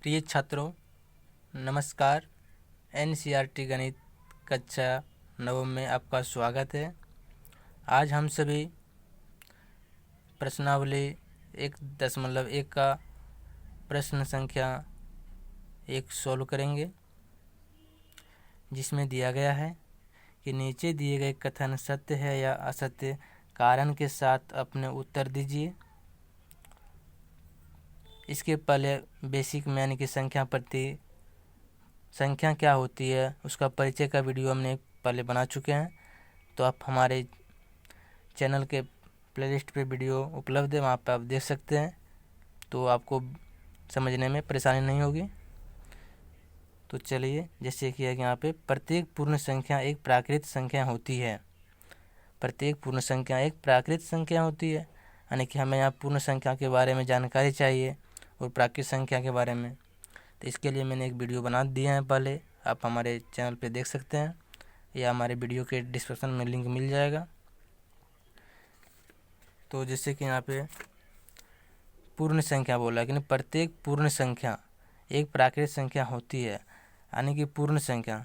प्रिय छात्रों, नमस्कार। एनसीईआरटी गणित कक्षा नवम में आपका स्वागत है। आज हम सभी प्रश्नावली 1.1 का प्रश्न संख्या 1 सॉल्व करेंगे, जिसमें दिया गया है कि नीचे दिए गए कथन सत्य है या असत्य, कारण के साथ अपने उत्तर दीजिए। इसके पहले बेसिक में यानी कि संख्या क्या होती है उसका परिचय का वीडियो हमने पहले बना चुके हैं। तो आप हमारे चैनल के प्लेलिस्ट पे वीडियो उपलब्ध है, वहाँ पे आप देख सकते हैं, तो आपको समझने में परेशानी नहीं होगी। तो चलिए, जैसे कि यहाँ पे प्रत्येक पूर्ण संख्या एक प्राकृत संख्या होती है। प्रत्येक पूर्ण संख्या एक प्राकृत संख्या होती है, यानी कि हमें यहाँ पूर्ण संख्या के बारे में जानकारी चाहिए और प्राकृत संख्या के बारे में। तो इसके लिए मैंने एक वीडियो बना दिया है पहले, आप हमारे चैनल पे देख सकते हैं या हमारे वीडियो के डिस्क्रिप्शन में लिंक मिल जाएगा। तो जैसे कि यहाँ पे पूर्ण संख्या बोला है कि प्रत्येक पूर्ण संख्या एक प्राकृत संख्या होती है, यानी कि पूर्ण संख्या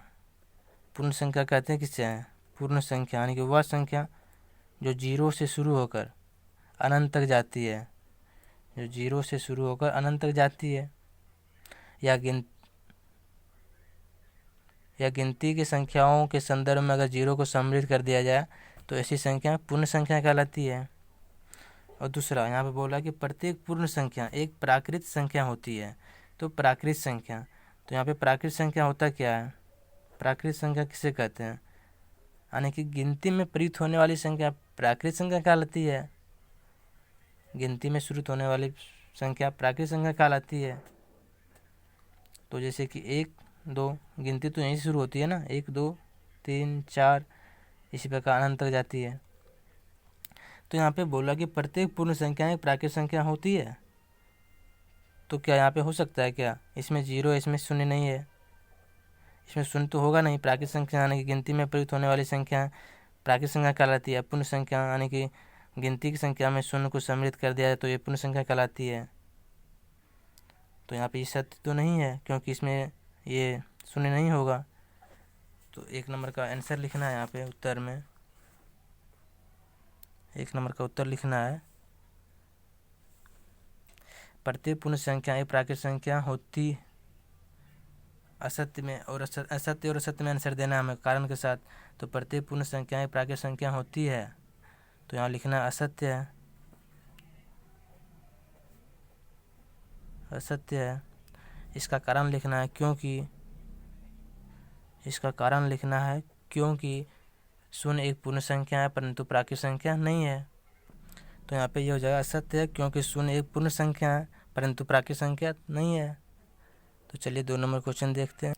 कहते हैं किससे है? पूर्ण संख्या यानी कि वह संख्या जो जीरो से शुरू होकर अनंत तक जाती है, जो जीरो से शुरू होकर अनंत तक जाती है, या गिनती की संख्याओं के संदर्भ में अगर जीरो को सम्मिलित कर दिया जाए तो ऐसी संख्या पूर्ण संख्या कहलाती है। और दूसरा यहाँ पे बोला कि प्रत्येक पूर्ण संख्या एक प्राकृत संख्या होती है। तो प्राकृत संख्या, तो यहाँ पे प्राकृत संख्या होता क्या है? प्राकृत संख्या किसे कहते हैं? यानी कि गिनती में प्रयुक्त होने वाली संख्या प्राकृत संख्या कहलाती है। गिनती में शुरू होने वाली संख्या प्राकृत संख्या कहलाती है। तो जैसे कि 1, 2 गिनती तो यहीं से शुरू होती है ना, 1, 2, 3, 4 इसी प्रकार अनंत तक जाती है। तो यहाँ पे बोला कि प्रत्येक पूर्ण संख्या एक प्राकृत संख्या होती है। तो क्या यहाँ पे हो सकता है क्या इसमें जीरो, इसमें शून्य नहीं है? इसमें शून्य तो होगा नहीं। प्राकृत संख्या यानी कि गिनती में प्रयुक्त होने वाली संख्या प्राकृत संख्या कहलाती है। पूर्ण संख्या यानी कि गिनती की संख्या में शून्य को सम्मिलित कर दिया जाए तो ये पूर्ण संख्या कहलाती है। तो यहाँ पे ये सत्य तो नहीं है, क्योंकि इसमें ये शून्य नहीं होगा। तो 1 नंबर का आंसर लिखना है। यहाँ पे उत्तर में 1 नंबर का उत्तर लिखना है। प्रत्येक पूर्ण संख्या एक प्राकृत संख्या होती, असत्य और असत्य में आंसर देना है हमें कारण के साथ। तो प्रत्येक पूर्ण संख्या एक प्राकृत संख्या होती है, तो यहाँ लिखना असत्य है। असत्य है। इसका कारण लिखना है क्योंकि शून्य एक पूर्ण संख्या है परंतु प्राकृत संख्या नहीं है। तो यहाँ पे ये हो जाएगा असत्य है क्योंकि शून्य एक पूर्ण संख्या है परंतु प्राकृत संख्या नहीं है। तो चलिए 2 नंबर क्वेश्चन देखते हैं।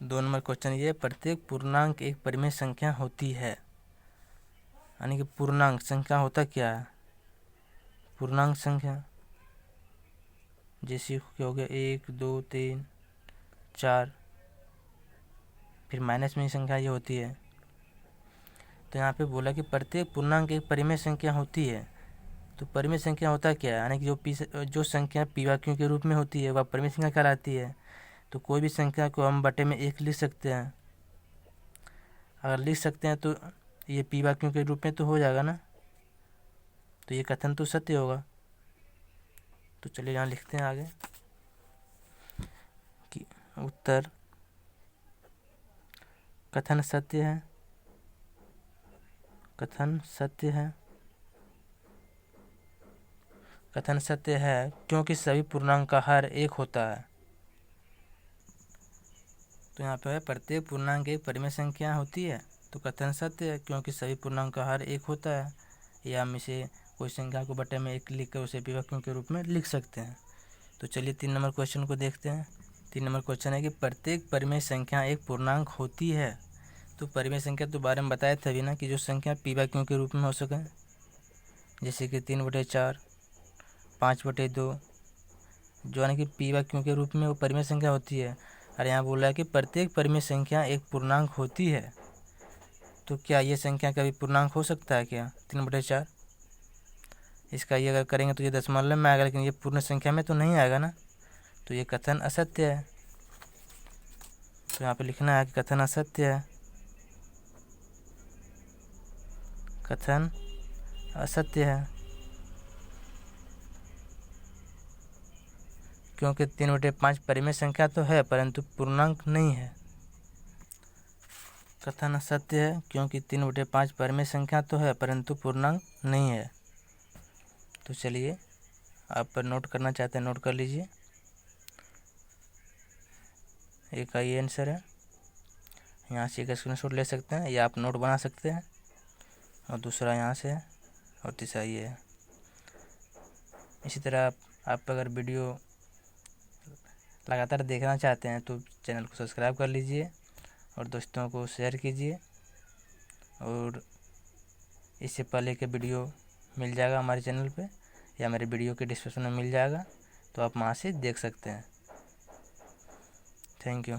2 नंबर क्वेश्चन ये, प्रत्येक पूर्णांक एक परिमेय संख्या होती है। यानी कि पूर्णांक संख्या होता क्या है? पूर्णांक संख्या जैसे हो गया 1, 2, 3, 4, फिर माइनस में ही संख्या ये होती है। तो यहाँ पे बोला कि प्रत्येक पूर्णांक एक परिमेय संख्या होती है। तो परिमेय संख्या होता क्या है? यानी कि जो संख्या पी व क्यू के रूप में होती है वह परिमेय संख्या कहलाती है। तो कोई भी संख्या को हम बटे में 1 लिख सकते हैं। अगर लिख सकते हैं तो ये पी व क्यू के रूप में तो हो जाएगा ना, तो ये कथन तो सत्य होगा। तो चलिए यहाँ लिखते हैं आगे कि उत्तर कथन सत्य है। कथन सत्य है क्योंकि सभी पूर्णांक का हर एक होता है। तो यहाँ पे प्रत्येक पूर्णांक एक परिमेय संख्या होती है, तो कथन सत्य है क्योंकि सभी पूर्णांक का हर एक होता है। या हम इसे कोई संख्या को बटे में 1 लिख कर उसे पी व क्यू के रूप में लिख सकते हैं। तो चलिए 3 नंबर क्वेश्चन को देखते हैं। 3 नंबर क्वेश्चन है कि प्रत्येक परिमेय संख्या एक पूर्णांक होती है। तो परिमेय संख्या तो बारे में बताया था अभी ना, कि जो संख्या पी व क्यू के रूप में हो सके, जैसे कि 3/4, 5/2, जो यानी कि पी व क्यू के रूप में वो परिमेय संख्या होती है। और यहाँ बोला है कि प्रत्येक परिमेय संख्या एक पूर्णांक होती है। तो क्या ये संख्या कभी पूर्णांक हो सकता है क्या? 3/4 इसका ये अगर करेंगे तो ये दशमलव में आएगा, लेकिन ये पूर्ण संख्या में तो नहीं आएगा ना। तो ये कथन असत्य है। तो यहाँ पे लिखना है कि कथन असत्य है, कथन असत्य है, क्योंकि 3/5 परिमेय संख्या तो है परंतु पूर्णांक नहीं है। कथन असत्य है क्योंकि 3/5 परिमेय संख्या तो है परंतु पूर्णांक नहीं है। तो चलिए, आप पर नोट करना चाहते हैं नोट कर लीजिए। एक का ये आंसर है, यहाँ से एक स्क्रीनशॉट ले सकते हैं या आप नोट बना सकते हैं, और दूसरा यहाँ से है, और तीसरा ये है। इसी तरह आप अगर वीडियो लगातार देखना चाहते हैं तो चैनल को सब्सक्राइब कर लीजिए और दोस्तों को शेयर कीजिए, और इससे पहले के वीडियो मिल जाएगा हमारे चैनल पे या मेरे वीडियो के डिस्क्रिप्शन में मिल जाएगा, तो आप वहाँ से देख सकते हैं। Thank you.